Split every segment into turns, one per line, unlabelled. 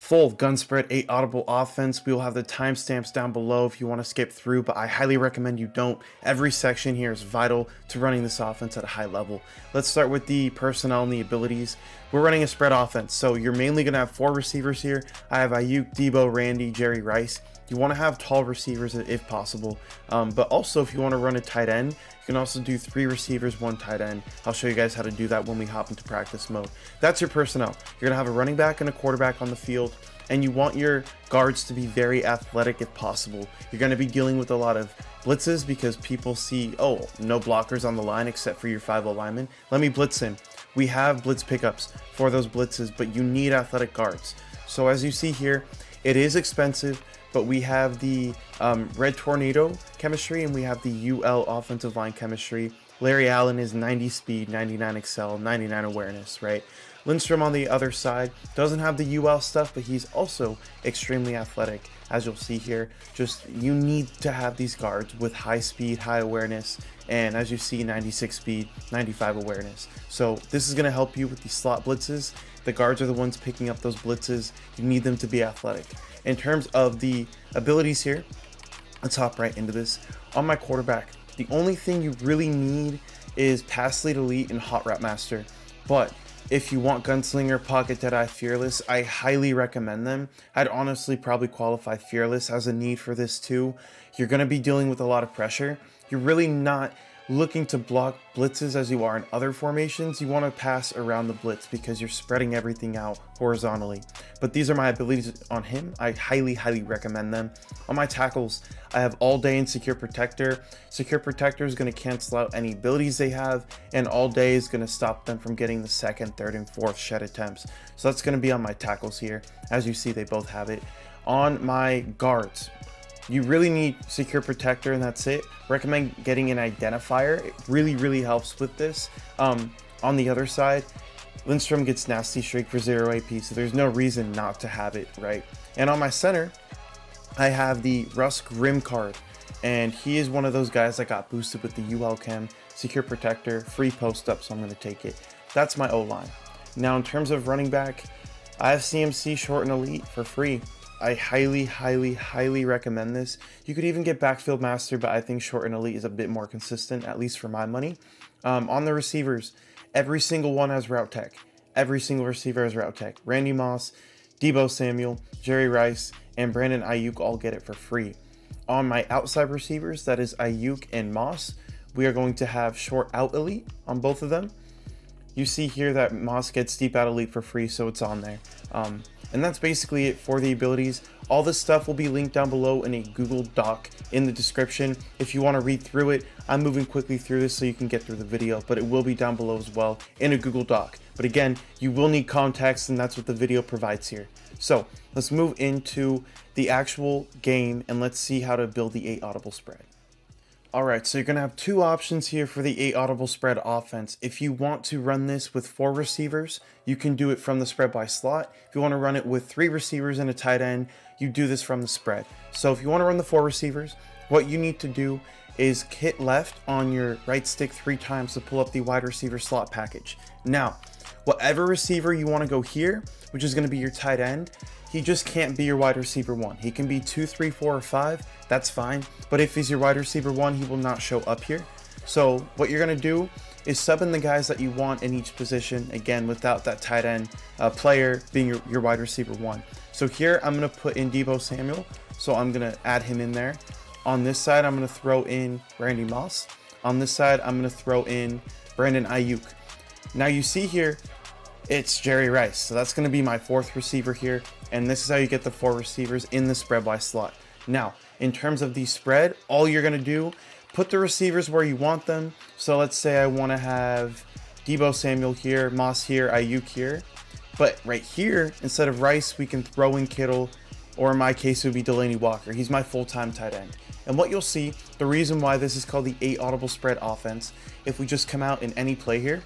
full gun spread 8 audible offense. We will have the timestamps down below if you want to skip through, but I highly recommend you don't. Every section here is vital to running this offense at a high level. Let's start with the personnel and the abilities. We're running a spread offense, so you're mainly going to have 4 receivers here. I have Ayuk, Debo, Randy, Jerry Rice. You want to have tall receivers if possible, but also if you want to run a tight end, you can also do 3 receivers, 1 tight end. I'll show you guys how to do that when we hop into practice mode. That's your personnel. You're going to have a running back and a quarterback on the field, and you want your guards to be very athletic if possible. You're going to be dealing with a lot of blitzes because people see, oh, no blockers on the line except for your 5-0 lineman. Let me blitz him. We have blitz pickups for those blitzes, but you need athletic guards. So as you see here, it is expensive, but we have the Red Tornado chemistry and we have the UL offensive line chemistry. Larry Allen is 90 speed, 99 excel, 99 awareness, right? Lindstrom on the other side doesn't have the UL stuff, but he's also extremely athletic, as you'll see here. Just, you need to have these guards with high speed, high awareness, and as you see, 96 speed, 95 awareness. So this is going to help you with the slot blitzes. The guards are the ones picking up those blitzes. You need them to be athletic. In terms of the abilities here, let's hop right into this. On my quarterback, the only thing you really need is Pass Lead Elite and Hot Route Master. But if you want Gunslinger, Pocket Deadeye, Fearless, I highly recommend them. I'd honestly probably qualify Fearless as a need for this too. You're going to be dealing with a lot of pressure. You're really not looking to block blitzes as you are in other formations. You want to pass around the blitz because you're spreading everything out horizontally. But these are my abilities on him. I highly recommend them. On my tackles, I have All Day and Secure Protector. Secure Protector is going to cancel out any abilities they have, and All Day is going to stop them from getting the 2nd, 3rd, and 4th shed attempts. So that's going to be on my tackles here. As you see, they both have it. On my guards, you really need Secure Protector and that's it. Recommend getting an identifier. It really helps with this. On the other side, Lindstrom gets Nasty Streak for 0 AP, so there's no reason not to have it, right? And on my center, I have the Rusk Rim card, and he is one of those guys that got boosted with the UL Chem, Secure Protector, free post up, so I'm going to take it. That's my O-line. Now in terms of running back, I have CMC Short and Elite for free. I highly recommend this. You could even get Backfield Master, but I think Short and Elite is a bit more consistent, at least for my money. On the receivers, every single one has Route Tech. Every single receiver has Route Tech. Randy Moss, Debo Samuel, Jerry Rice, and Brandon Ayuk all get it for free. On my outside receivers, that is Ayuk and Moss, we are going to have Short Out Elite on both of them. You see here that Moss gets Deep Out Elite for free, so it's on there. And that's basically it for the abilities. All this stuff will be linked down below in a Google Doc in the description. If you want to read through it, I'm moving quickly through this so you can get through the video, but it will be down below as well in a Google Doc. But again, you will need context, and that's what the video provides here. So let's move into the actual game and let's see how to build the 8 audible spread. Alright, so you're going to have 2 options here for the 8 audible spread offense. If you want to run this with 4 receivers, you can do it from the spread by slot. If you want to run it with 3 receivers and a tight end, you do this from the spread. So if you want to run the 4 receivers, what you need to do is hit left on your right stick 3 times to pull up the wide receiver slot package. Now, whatever receiver you want to go here, which is going to be your tight end, he just can't be your wide receiver 1. He can be 2, 3, 4, or 5. That's fine. But if he's your wide receiver 1, he will not show up here. So what you're going to do is sub in the guys that you want in each position, again, without that tight end player being your wide receiver 1. So here I'm going to put in Debo Samuel. So I'm going to add him in there. On this side, I'm going to throw in Randy Moss. On this side, I'm going to throw in Brandon Ayuk. Now you see here, it's Jerry Rice. So that's going to be my 4th receiver here. And this is how you get the 4 receivers in the spread by slot. Now, in terms of the spread, all you're going to do, put the receivers where you want them. So let's say I want to have Debo Samuel here, Moss here, Ayuk here. But right here, instead of Rice, we can throw in Kittle, or in my case, it would be Delaney Walker. He's my full-time tight end. And what you'll see, the reason why this is called the 8 audible spread offense, if we just come out in any play here,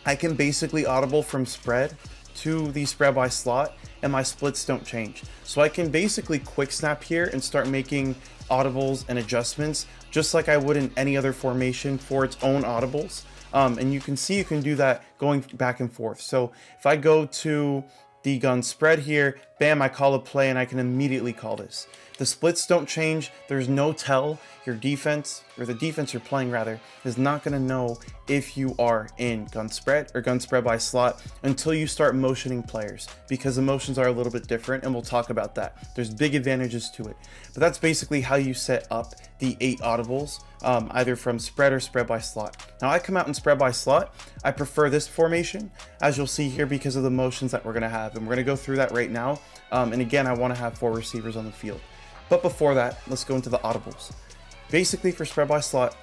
I can basically audible from spread to the spread by slot, and my splits don't change. So I can basically quick snap here and start making audibles and adjustments just like I would in any other formation for its own audibles. And you can see you can do that going back and forth. So if I go to the gun spread here, bam, I call a play and I can immediately call this. The splits don't change. There's no tell. Your defense, or the defense you're playing rather, is not going to know if you are in gun spread or gun spread by slot until you start motioning players, because the motions are a little bit different, and we'll talk about that. There's big advantages to it. But that's basically how you set up the 8 audibles, either from spread or spread by slot. Now I come out in spread by slot. I prefer this formation, as you'll see here, because of the motions that we're going to have, and we're going to go through that right now. And again, I want to have 4 receivers on the field. But before that, let's go into the audibles. Basically, for spread by slot,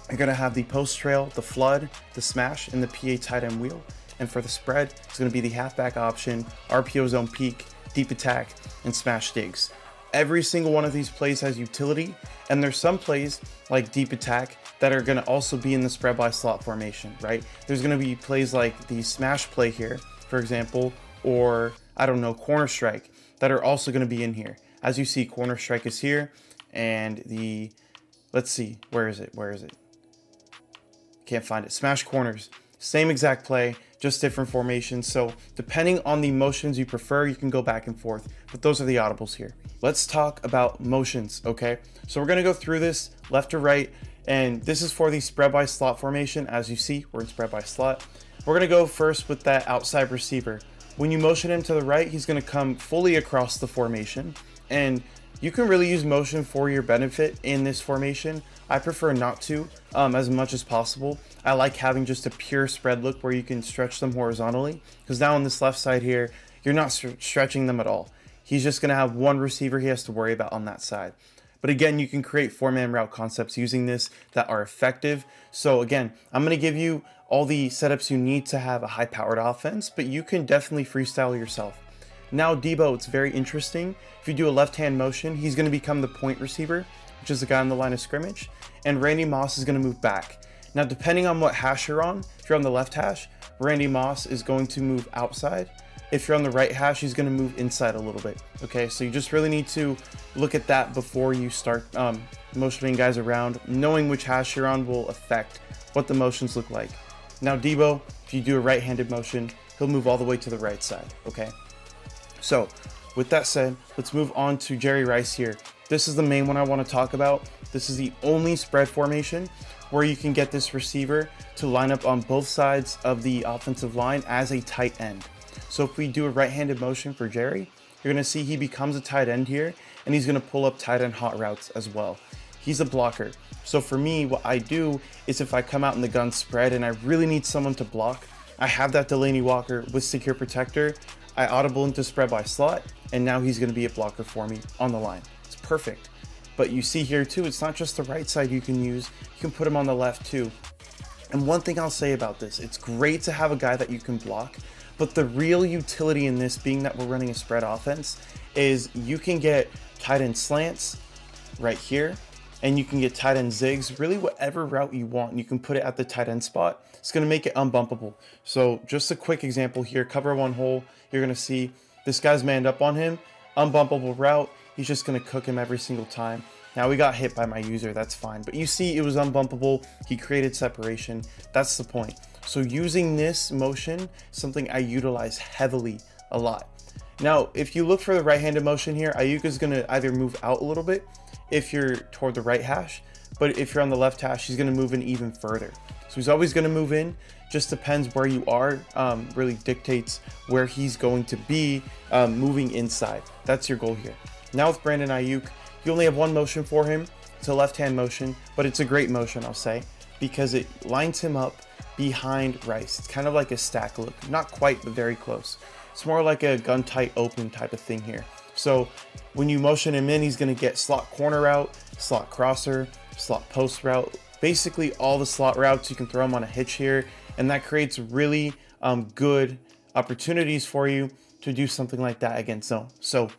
you're going to have the post trail, the flood, the smash, and the PA tight end wheel. And for the spread, it's going to be the halfback option, RPO zone peak, deep attack, and smash digs. Every single one of these plays has utility, and there's some plays like deep attack that are going to also be in the spread by slot formation, right? There's going to be plays like the smash play here, for example, or I don't know, corner strike, that are also going to be in here. As you see, corner strike is here, and the, let's see, where is it? Can't find it. Smash corners, same exact play, just different formations. So depending on the motions you prefer, you can go back and forth, but those are the audibles here. Let's talk about motions, okay? So we're gonna go through this left to right, and this is for the spread by slot formation. As you see, we're in spread by slot. We're gonna go first with that outside receiver. When you motion him to the right, he's gonna come fully across the formation, and you can really use motion for your benefit in this formation. I prefer not to, as much as possible. I like having just a pure spread look where you can stretch them horizontally, because now on this left side here, you're not stretching them at all. He's just gonna have one receiver he has to worry about on that side. But again, you can create 4-man route concepts using this that are effective. So again, I'm gonna give you all the setups you need to have a high-powered offense, but you can definitely freestyle yourself. Now Debo, it's very interesting. If you do a left-hand motion, he's going to become the point receiver, which is the guy on the line of scrimmage, and Randy Moss is going to move back. Now, depending on what hash you're on, if you're on the left hash, Randy Moss is going to move outside. If you're on the right hash, he's going to move inside a little bit. Okay, so you just really need to look at that before you start motioning guys around. Knowing which hash you're on will affect what the motions look like. Now Debo, if you do a right-handed motion, he'll move all the way to the right side, okay? So with that said, let's move on to Jerry Rice here. This is the main one I want to talk about. This is the only spread formation where you can get this receiver to line up on both sides of the offensive line as a tight end. So if we do a right-handed motion for Jerry, you're going to see he becomes a tight end here, and he's going to pull up tight end hot routes as well. He's a blocker. So for me, what I do is if I come out in the gun spread and I really need someone to block, I have that Delaney Walker with secure protector. I audible into spread by slot, and now he's going to be a blocker for me on the line. It's perfect. But you see here too, it's not just the right side you can use. You can put him on the left too. And one thing I'll say about this, it's great to have a guy that you can block, but the real utility in this, being that we're running a spread offense, is you can get tight end slants right here, and you can get tight end zigs, really whatever route you want. You can put it at the tight end spot. It's going to make it unbumpable. So just a quick example here, cover one hole. You're going to see this guy's manned up on him, unbumpable route. He's just going to cook him every single time. Now we got hit by my user, that's fine. But you see it was unbumpable. He created separation. That's the point. So using this motion, something I utilize heavily a lot. Now, if you look for the right-handed motion here, Ayuk is going to either move out a little bit if you're toward the right hash, but if you're on the left hash, he's going to move in even further. So he's always going to move in. Just depends where you are, really dictates where he's going to be moving inside. That's your goal here. Now with Brandon Ayuk, you only have one motion for him. It's a left-hand motion, but it's a great motion, I'll say, because it lines him up behind Rice. It's kind of like a stack look. Not quite, but very close. It's more like a gun tight open type of thing here. So when you motion him in, he's going to get slot corner route, slot crosser, slot post route, basically all the slot routes. You can throw him on a hitch here, and that creates really good opportunities for you to do something like that against zone. So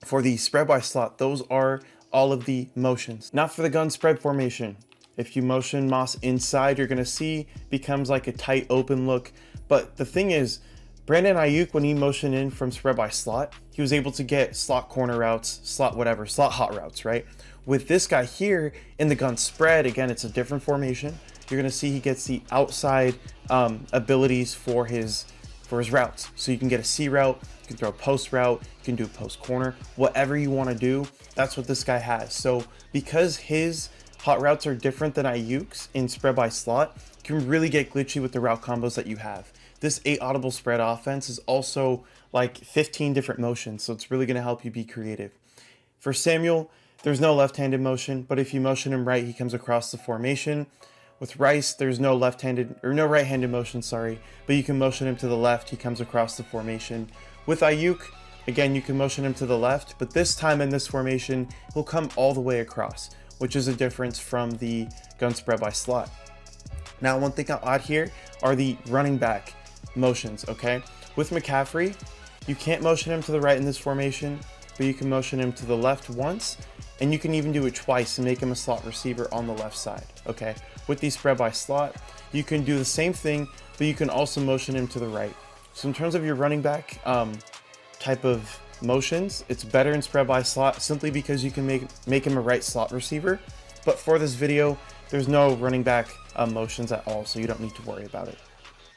for the spread by slot, those are all of the motions. Now for the gun spread formation, if you motion Moss inside, you're going to see becomes like a tight open look. But the thing is, Brandon Ayuk, when he motioned in from spread by slot, he was able to get slot corner routes, slot whatever, slot hot routes, right? With this guy here in the gun spread, again, it's a different formation. You're going to see he gets the outside abilities for his routes. So you can get a C route, you can throw a post route, you can do a post corner, whatever you want to do, that's what this guy has. So because his hot routes are different than Ayuk's in spread by slot, you can really get glitchy with the route combos that you have. This 8 audible spread offense is also like 15 different motions, so it's really going to help you be creative. For Samuel, there's no left-handed motion, but if you motion him right, he comes across the formation. With Rice, there's no left-handed or no right-handed motion, sorry, but you can motion him to the left, he comes across the formation. With Ayuk, again, you can motion him to the left, but this time in this formation, he'll come all the way across, which is a difference from the gun spread by slot. Now, one thing I'll add here are the running back motions, okay? With McCaffrey, you can't motion him to the right in this formation, but you can motion him to the left once, and you can even do it twice and make him a slot receiver on the left side, okay? With the spread by slot, you can do the same thing, but you can also motion him to the right. So in terms of your running back type of motions, it's better in spread by slot simply because you can make him a right slot receiver. But for this video, there's no running back motions at all, so you don't need to worry about it.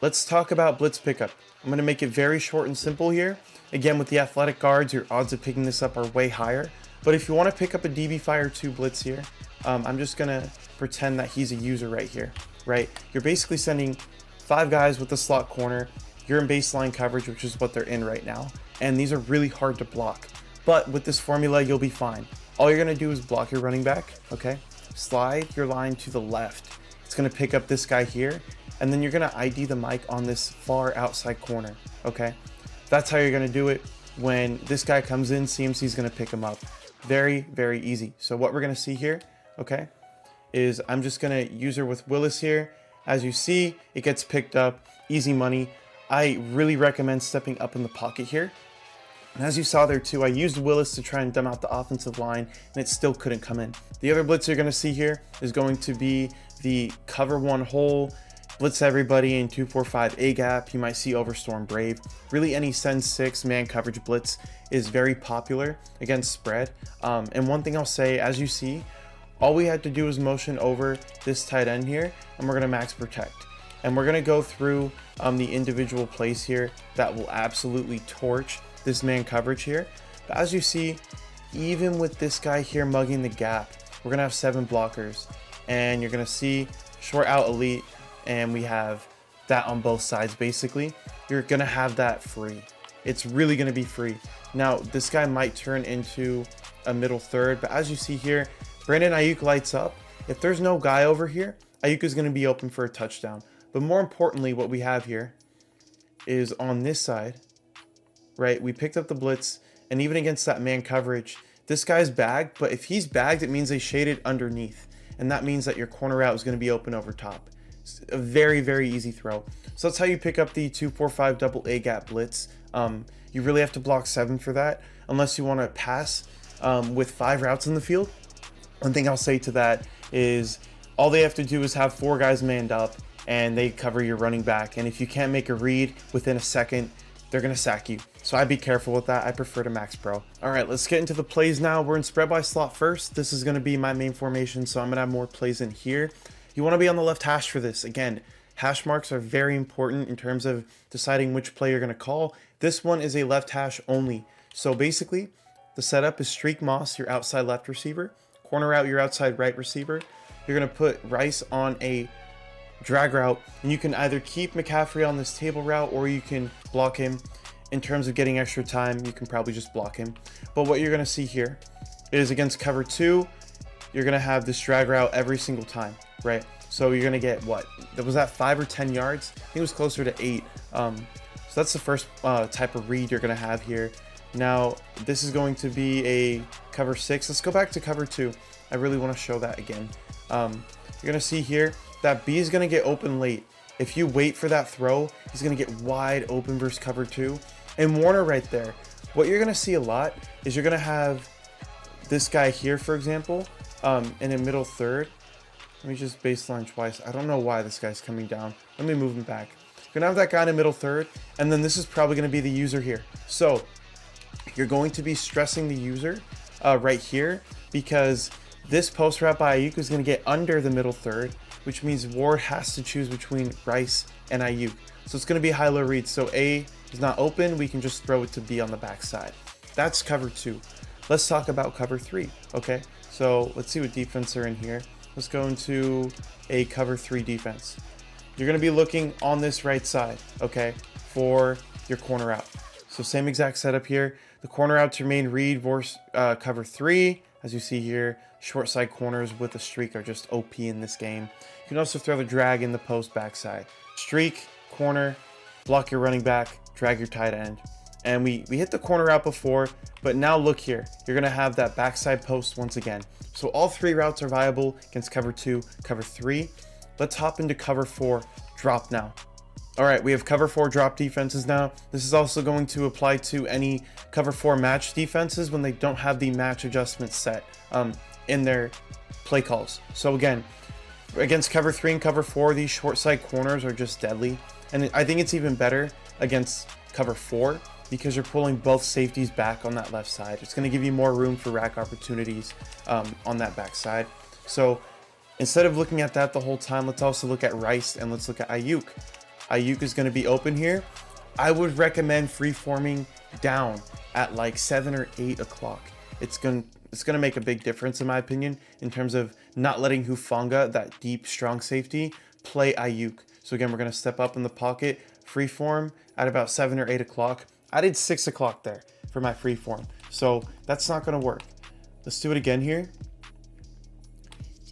Let's talk about blitz pickup. I'm going to make it very short and simple here. Again, with the athletic guards, your odds of picking this up are way higher. But if you want to pick up a DB Fire 2 blitz here, I'm just going to pretend that he's a user right here, right? You're basically sending 5 guys with the slot corner. You're in baseline coverage, which is what they're in right now. And these are really hard to block. But with this formula, you'll be fine. All you're going to do is block your running back, okay? Slide your line to the left. It's going to pick up this guy here. And then you're going to ID the mic on this far outside corner, okay? That's how you're going to do it. When this guy comes in, CMC is going to pick him up. Very, very easy. So what we're going to see here, okay, is I'm just going to user with Willis here. As you see, it gets picked up. Easy money. I really recommend stepping up in the pocket here. And as you saw there too, I used Willis to try and dumb out the offensive line, and it still couldn't come in. The other blitz you're going to see here is going to be the cover one hole, blitz everybody in 2-4-5 A gap. You might see Overstorm Brave. Really any send 6 man coverage blitz is very popular against spread. And one thing I'll say, as you see, all we had to do is motion over this tight end here, and we're going to max protect. And we're going to go through the individual plays here that will absolutely torch this man coverage here. But as you see, even with this guy here mugging the gap, we're going to have 7 blockers. And you're going to see short out elite, and we have that on both sides. Basically, you're going to have that free. It's really going to be free. Now, this guy might turn into a middle third, but as you see here, Brandon Ayuk lights up. If there's no guy over here, Ayuk is going to be open for a touchdown. But more importantly, what we have here is on this side, right? We picked up the blitz, and even against that man coverage, this guy's bagged, but if he's bagged, it means they shaded underneath. And that means that your corner route is going to be open over top. It's a very, very easy throw. So that's how you pick up the 2-4-5 double A gap blitz. You really have to block 7 for that, unless you want to pass with 5 routes in the field. One thing I'll say to that is all they have to do is have 4 guys manned up, and they cover your running back. And if you can't make a read within a second, they're going to sack you. So I'd be careful with that. I prefer to max pro. All right, let's get into the plays now. We're in spread by slot first. This is going to be my main formation, so I'm going to have more plays in here. You want to be on the left hash for this. Again, hash marks are very important in terms of deciding which play you're going to call. This one is a left hash only. So basically, the setup is streak Moss, your outside left receiver, corner out your outside right receiver. You're going to put Rice on a drag route, and you can either keep McCaffrey on this table route or you can block him. In terms of getting extra time, you can probably just block him. But what you're going to see here is against cover 2, you're going to have this drag route every single time, right? So you're going to get what? Was that 5 or 10 yards? I think it was closer to 8. So that's the first type of read you're going to have here. Now, this is going to be a cover 6. Let's go back to cover 2. I really want to show that again. You're going to see here that B is going to get open late. If you wait for that throw, he's going to get wide open versus cover 2. And Warner right there, what you're going to see a lot is you're going to have this guy here, for example, in a middle third. Let me just baseline twice. I don't know why this guy's coming down. Let me move him back. You're going to have that guy in the middle third, and then this is probably going to be the user here. So you're going to be stressing the user right here because this post route by Ayuk is going to get under the middle third, which means Ward has to choose between Rice and Ayuk. So it's going to be high-low read. So A He's not open, we can just throw it to B on the backside. That's cover 2. Let's talk about cover 3, okay? So let's see what defense are in here. Let's go into a cover 3 defense. You're gonna be looking on this right side, okay, for your corner out. So same exact setup here. The corner out's your main read, cover 3. As you see here, short side corners with a streak are just OP in this game. You can also throw the drag in the post backside. Streak, corner, block your running back, drag your tight end. And we hit the corner out before, but now look here. You're gonna have that backside post once again. So all 3 routes are viable against cover 2, cover 3. Let's hop into cover 4, drop now. All right, we have cover 4 drop defenses now. This is also going to apply to any cover 4 match defenses when they don't have the match adjustments set in their play calls. So again, against cover 3 and cover 4, these short side corners are just deadly. And I think it's even better against cover 4 because you're pulling both safeties back on that left side. It's going to give you more room for rack opportunities on that back side. So instead of looking at that the whole time, let's also look at Rice and let's look at Ayuk. Ayuk is going to be open here. I would recommend free-forming down at like 7 or 8 o'clock. It's going to make a big difference in my opinion in terms of not letting Hufanga, that deep strong safety, play Ayuk. So again, we're going to step up in the pocket, free-form at about 7 or 8 o'clock. I did 6 o'clock there for my free-form, so that's not going to work. Let's do it again here.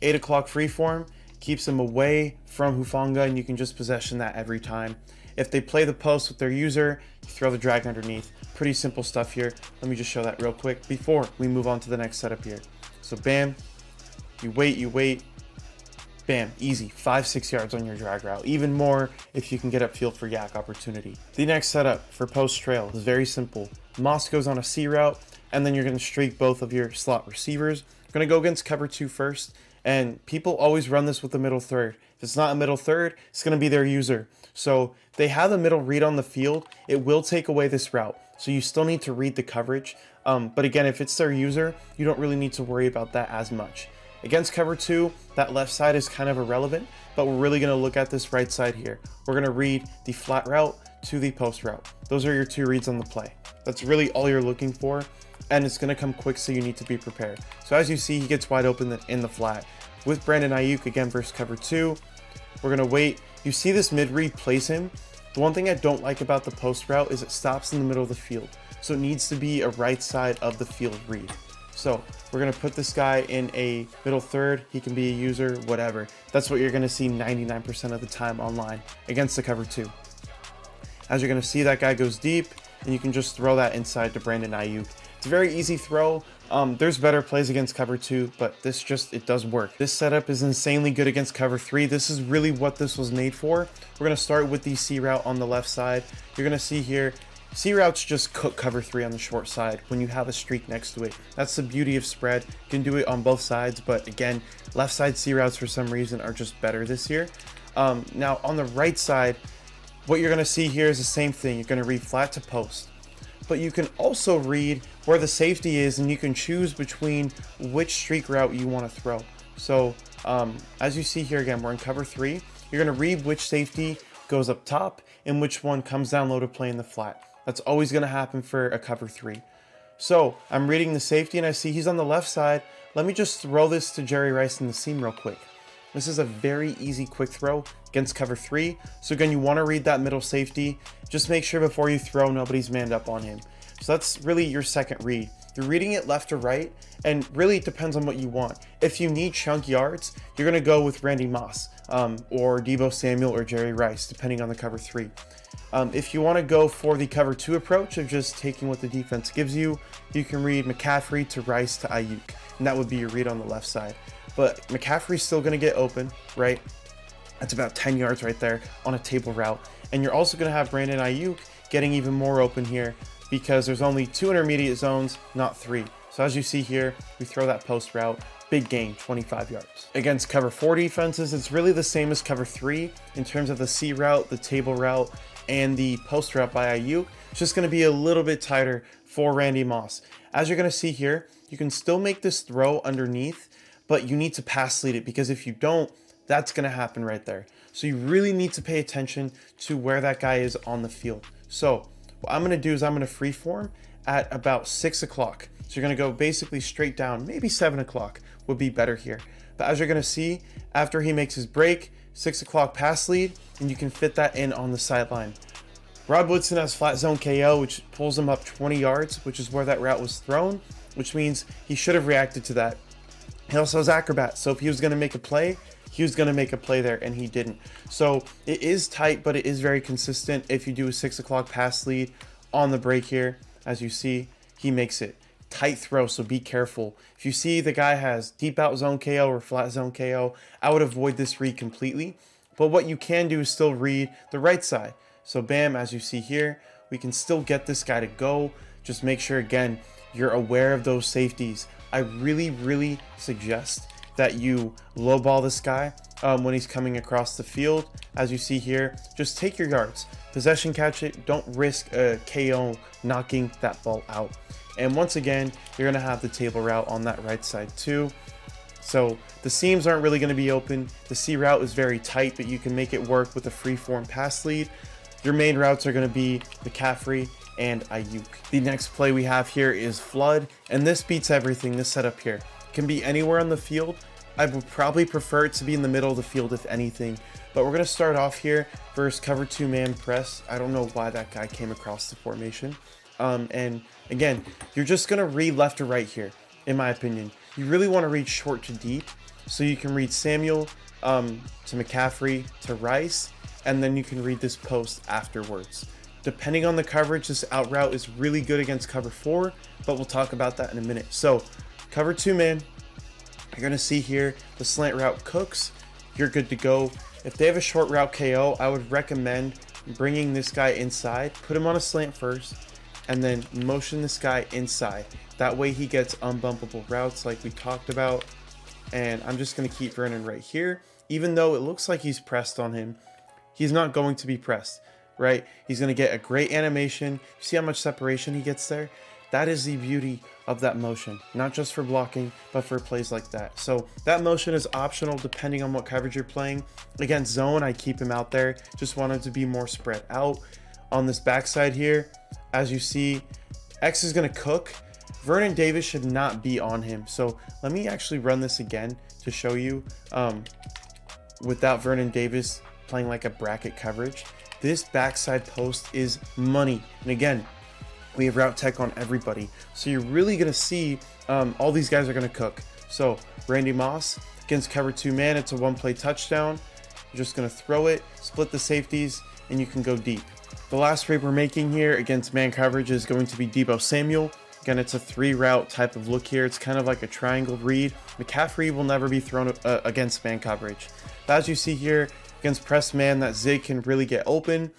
8 o'clock free-form keeps them away from Hufanga, and you can just possession that every time. If they play the post with their user, you throw the drag underneath. Pretty simple stuff here. Let me just show that real quick before we move on to the next setup here. So bam, you wait, bam, easy, 5-6 yards on your drag route. Even more if you can get upfield for yak opportunity. The next setup for post trail is very simple. Moss goes on a C route, and then you're going to streak both of your slot receivers. You're going to go against cover 2 first. And people always run this with the middle third. If it's not a middle third, it's going to be their user. So they have a middle read on the field. It will take away this route. So you still need to read the coverage. But again, if it's their user, you don't really need to worry about that as much. Against cover 2, that left side is kind of irrelevant, but we're really going to look at this right side here. We're going to read the flat route to the post route. Those are your 2 reads on the play. That's really all you're looking for. And it's going to come quick, so you need to be prepared. So as you see, he gets wide open in the flat. With Brandon Ayuk again versus cover 2, we're going to wait. You see this mid-read place him. The one thing I don't like about the post route is it stops in the middle of the field. So it needs to be a right side of the field read. So we're going to put this guy in a middle third. He can be a user, whatever. That's what you're going to see 99% of the time online against the cover 2. As you're going to see, that guy goes deep, and you can just throw that inside to Brandon Ayuk. It's a very easy throw. There's better plays against cover 2, but it does work. This setup is insanely good against cover 3. This is really what this was made for. We're going to start with the C route on the left side. You're going to see here, C routes just cook cover 3 on the short side when you have a streak next to it. That's the beauty of spread. You can do it on both sides, but again, left side C routes for some reason are just better this year. Now on the right side, what you're going to see here is the same thing. You're going to read flat to post. But you can also read where the safety is, and you can choose between which streak route you want to throw. So as you see here again, we're in cover 3. You're going to read which safety goes up top and which one comes down low to play in the flat. That's always going to happen for a cover 3. So I'm reading the safety and I see he's on the left side. Let me just throw this to Jerry Rice in the seam real quick. This is a very easy quick throw against cover 3. So again, you want to read that middle safety. Just make sure before you throw, nobody's manned up on him. So that's really your second read. You're reading it left to right, and really it depends on what you want. If you need chunk yards, you're going to go with Randy Moss or Deebo Samuel or Jerry Rice, depending on the cover 3. If you want to go for the cover 2 approach of just taking what the defense gives you, you can read McCaffrey to Rice to Ayuk, and that would be your read on the left side. But McCaffrey's still going to get open, right? That's about 10 yards right there on a table route. And you're also going to have Brandon Ayuk getting even more open here because there's only 2 intermediate zones, not 3. So as you see here, we throw that post route, big gain, 25 yards. Against cover 4 defenses, it's really the same as cover 3 in terms of the C route, the table route, and the post route by Ayuk. It's just going to be a little bit tighter for Randy Moss. As you're going to see here, you can still make this throw underneath, but you need to pass lead it because if you don't, that's going to happen right there. So you really need to pay attention to where that guy is on the field. So What I'm gonna do is I'm gonna freeform at about 6 o'clock. So you're gonna go basically straight down, maybe 7 o'clock would be better here. But as you're gonna see, after he makes his break, 6 o'clock pass lead, and you can fit that in on the sideline. Rod Woodson has flat zone KO, which pulls him up 20 yards, which is where that route was thrown, which means he should have reacted to that. He also has acrobat, so if he was gonna make a play, he was gonna make a play there, and he didn't. So it is tight, but it is very consistent. If you do a 6 o'clock pass lead on the break here, as you see, he makes it. Tight throw, so be careful. If you see the guy has deep out zone KO or flat zone KO, I would avoid this read completely. But what you can do is still read the right side. So bam, as you see here, we can still get this guy to go. Just make sure, again, you're aware of those safeties. I really suggest that you lowball this guy when he's coming across the field. As you see here, just take your yards. Possession catch it. Don't risk a KO knocking that ball out. And once again, you're gonna have the table route on that right side too. So the seams aren't really gonna be open. The C route is very tight, but you can make it work with a free form pass lead. Your main routes are gonna be McCaffrey and Ayuk. The next play we have here is Flood, and this beats everything. This setup here can be anywhere on the field. I would probably prefer it to be in the middle of the field if anything, but we're gonna start off here versus cover 2 man press. I don't know why that guy came across the formation. And again, you're just gonna read left to right here, in my opinion. You really want to read short to deep, so you can read Samuel to McCaffrey to Rice, and then you can read this post afterwards. Depending on the coverage, this out route is really good against cover 4, but we'll talk about that in a minute. So cover 2 man, you're gonna see here the slant route cooks, you're good to go. If they have a short route KO, I would recommend bringing this guy inside, put him on a slant first, and then motion this guy inside. That way he gets unbumpable routes like we talked about. And I'm just gonna keep Vernon right here. Even though it looks like he's pressed on him, he's not going to be pressed, right? He's gonna get a great animation. See how much separation he gets there? That is the beauty of that motion, not just for blocking, but for plays like that. So that motion is optional depending on what coverage you're playing. Against zone, I keep him out there. Just want him to be more spread out. On this backside here, as you see, X is gonna cook. Vernon Davis should not be on him. So let me actually run this again to show you without Vernon Davis playing like a bracket coverage. This backside post is money. And again, we have route tech on everybody. So you're really gonna see all these guys are gonna cook. So Randy Moss against cover 2 man, it's a 1-play touchdown. You're just gonna throw it, split the safeties, and you can go deep. The last read we're making here against man coverage is going to be Deebo Samuel. Again, it's a 3-route type of look here. It's kind of like a triangle read. McCaffrey will never be thrown against man coverage. But as you see here, against press man, that zig can really get open.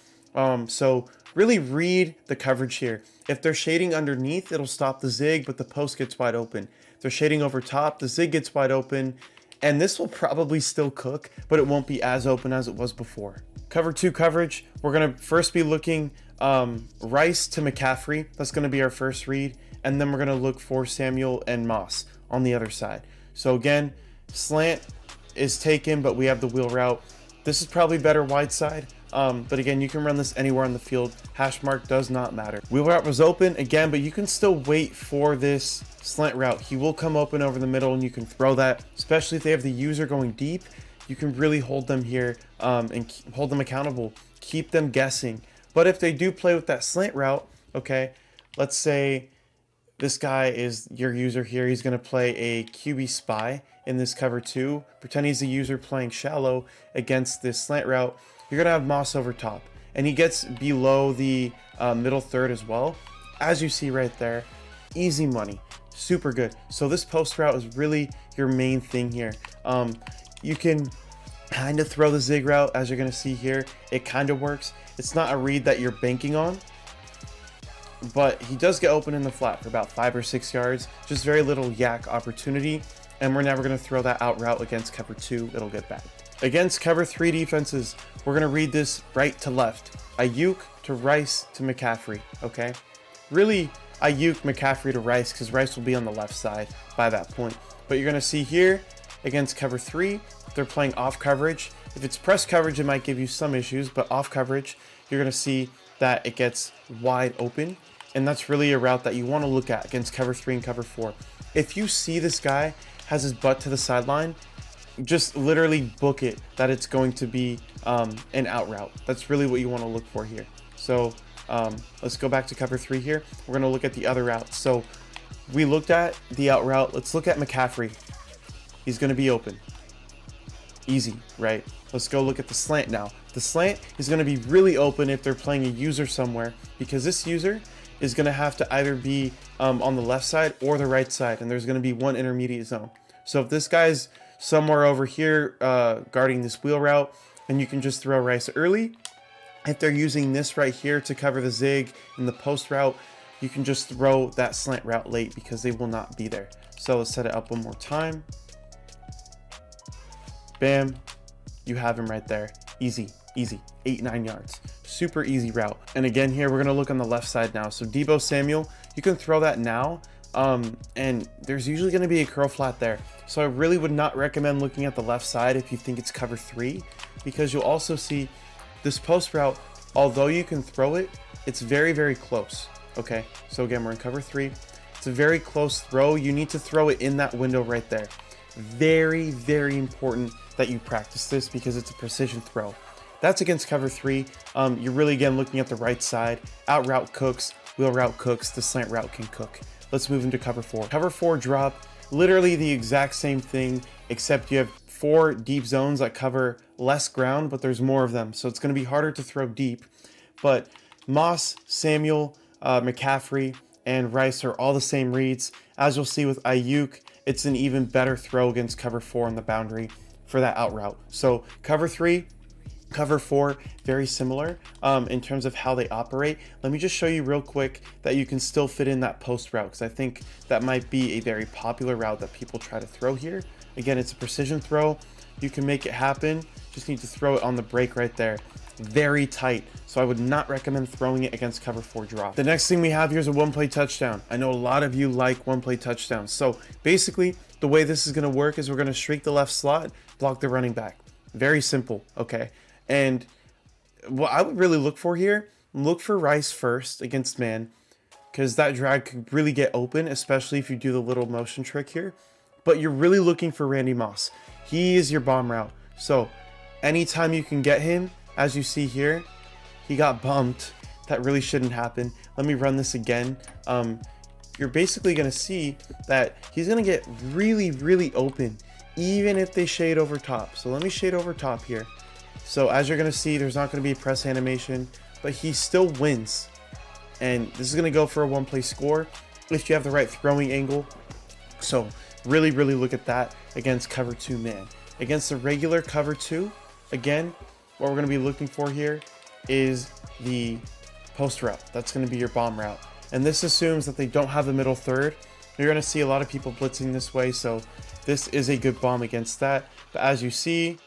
So really read the coverage here. If they're shading underneath, it'll stop the zig, but the post gets wide open. If they're shading over top, the zig gets wide open. And this will probably still cook, but it won't be as open as it was before. Cover 2 coverage, we're gonna first be looking Rice to McCaffrey. That's gonna be our first read. And then we're gonna look for Samuel and Moss on the other side. So again, slant is taken, but we have the wheel route. This is probably better wide side. But again, you can run this anywhere on the field. Hash mark does not matter. Wheel route was open again, but you can still wait for this slant route. He will come open over the middle and you can throw that, especially if they have the user going deep. You can really hold them here and hold them accountable, keep them guessing. But if they do play with that slant route, okay, let's say this guy is your user here. He's going to play a QB spy in this cover 2. Pretend he's the user playing shallow against this slant route. You're going to have Moss over top. And he gets below the middle third as well. As you see right there, easy money. Super good. So this post route is really your main thing here. You can kind of throw the zig route, as you're going to see here. It kind of works. It's not a read that you're banking on, but he does get open in the flat for about 5 or 6 yards. Just very little yak opportunity, and we're never going to throw that out route against cover 2. It'll get bad. Against cover 3 defenses, we're going to read this right to left. Ayuk to Rice to McCaffrey, okay? Really, Ayuk, McCaffrey to Rice, because Rice will be on the left side by that point. But you're going to see here, against cover 3, they're playing off coverage. If it's press coverage, it might give you some issues, but off coverage, you're going to see that it gets wide open. And that's really a route that you want to look at against cover 3 and cover 4. If you see this guy has his butt to the sideline, just literally book it that it's going to be an out route. That's really what you want to look for here. So let's go back to cover 3 here. We're going to look at the other route. So we looked at the out route. Let's look at McCaffrey. He's going to be open. Easy, right? Let's go look at the slant now. The slant is going to be really open if they're playing a user somewhere, because this user is going to have to either be on the left side or the right side, and there's going to be one intermediate zone. So if this guy's somewhere over here guarding this wheel route, and you can just throw Rice early. If they're using this right here to cover the zig in the post route, you can just throw that slant route late because they will not be there. So let's set it up one more time. Bam, you have him right there. Easy, easy, 8-9 yards. Super easy route. And again here, we're gonna look on the left side now. So Deebo Samuel, you can throw that now, and there's usually gonna be a curl flat there. So I really would not recommend looking at the left side if you think it's cover 3, because you'll also see this post route, although you can throw it, it's very, very close. Okay, so again, we're in cover 3. It's a very close throw. You need to throw it in that window right there. Very, very important that you practice this because it's a precision throw. That's against cover 3. You're really, again, looking at the right side. Out route cooks, wheel route cooks, the slant route can cook. Let's move into cover 4. Cover 4 drop, literally the exact same thing, except you have 4 deep zones that cover less ground, but there's more of them. So it's going to be harder to throw deep. But Moss, Samuel, McCaffrey, and Rice are all the same reads. As you'll see with Ayuk, it's an even better throw against cover 4 on the boundary for that out route. So cover 3, cover 4, very similar in terms of how they operate. Let me just show you real quick that you can still fit in that post route, because I think that might be a very popular route that people try to throw here. Again, it's a precision throw. You can make it happen. Just need to throw it on the break right there. Very tight. So I would not recommend throwing it against cover 4 drop. The next thing we have here is a one-play touchdown. I know a lot of you like one-play touchdowns. So basically, the way this is going to work is we're going to streak the left slot, block the running back. Very simple, okay? And what I would really look for here, look for Rice first against man, because that drag could really get open, especially if you do the little motion trick here. But you're really looking for Randy Moss. He is your bomb route. So anytime you can get him, as you see here, he got bumped. That really shouldn't happen. Let me run this again. You're basically going to see that he's going to get really, really open, even if they shade over top. So let me shade over top here. So as you're going to see, there's not going to be a press animation, but he still wins. And this is going to go for a one-play score if you have the right throwing angle. So really, really look at that against cover 2 man. Against the regular cover 2, again, what we're going to be looking for here is the post route. That's going to be your bomb route. And this assumes that they don't have the middle third. You're going to see a lot of people blitzing this way, so this is a good bomb against that. But as you see,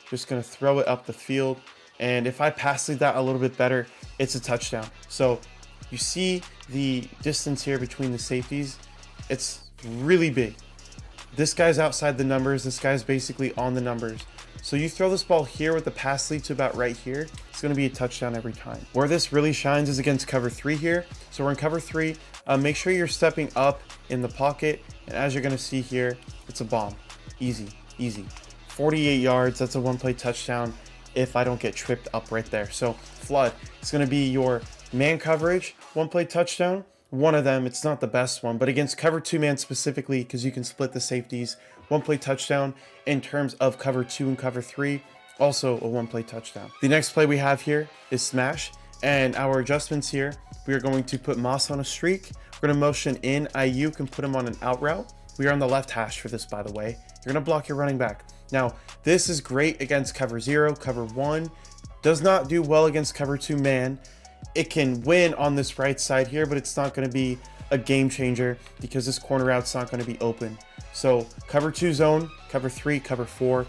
just going to throw it up the field. And if I pass that a little bit better, it's a touchdown. So you see the distance here between the safeties. It's really big. This guy's outside the numbers. This guy's basically on the numbers. So you throw this ball here with the pass lead to about right here, it's going to be a touchdown every time. Where this really shines is against cover 3 here. So we're in cover 3. Make sure you're stepping up in the pocket. And as you're going to see here, it's a bomb. Easy, easy. 48 yards. That's a one-play touchdown if I don't get tripped up right there. So Flood, it's going to be your man coverage, one-play touchdown. One of them, it's not the best one, but against cover 2 man specifically, because you can split the safeties, one-play touchdown. In terms of cover 2 and cover 3, also a one-play touchdown. The next play we have here is smash, and our adjustments here, we are going to put Moss on a streak. We're going to motion in Ayuk and put him on an out route. We are on the left hash for this, by the way. You're going to block your running back. Now, this is great against cover 0, cover 1. Does not do well against cover 2 man. It can win on this right side here, but it's not going to be a game changer because this corner route's not going to be open. So cover 2 zone, cover 3, cover 4,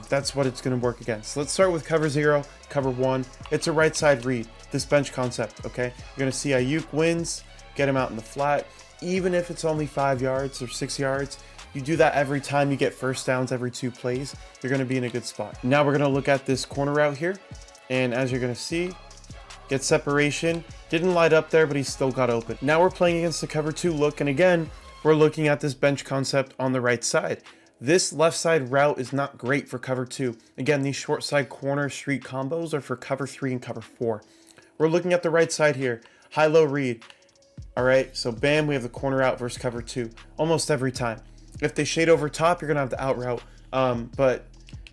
that's what it's going to work against. Let's start with cover 0, cover 1. It's a right side read, this bench concept, okay? You're going to see Ayuk wins, get him out in the flat. Even if it's only 5 yards or 6 yards, you do that every time you get first downs every 2 plays, you're going to be in a good spot. Now we're going to look at this corner route here. And as you're going to see, Get separation. Didn't light up there, but he still got open. Now we're playing against the cover 2 look, and again, we're looking at this bench concept on the right side. This left side route is not great for cover 2. Again, these short side corner street combos are for cover 3 and cover 4. We're looking at the right side here. High-low read. All right, so bam, we have the corner out versus cover 2 almost every time. If they shade over top, you're going to have the out route. But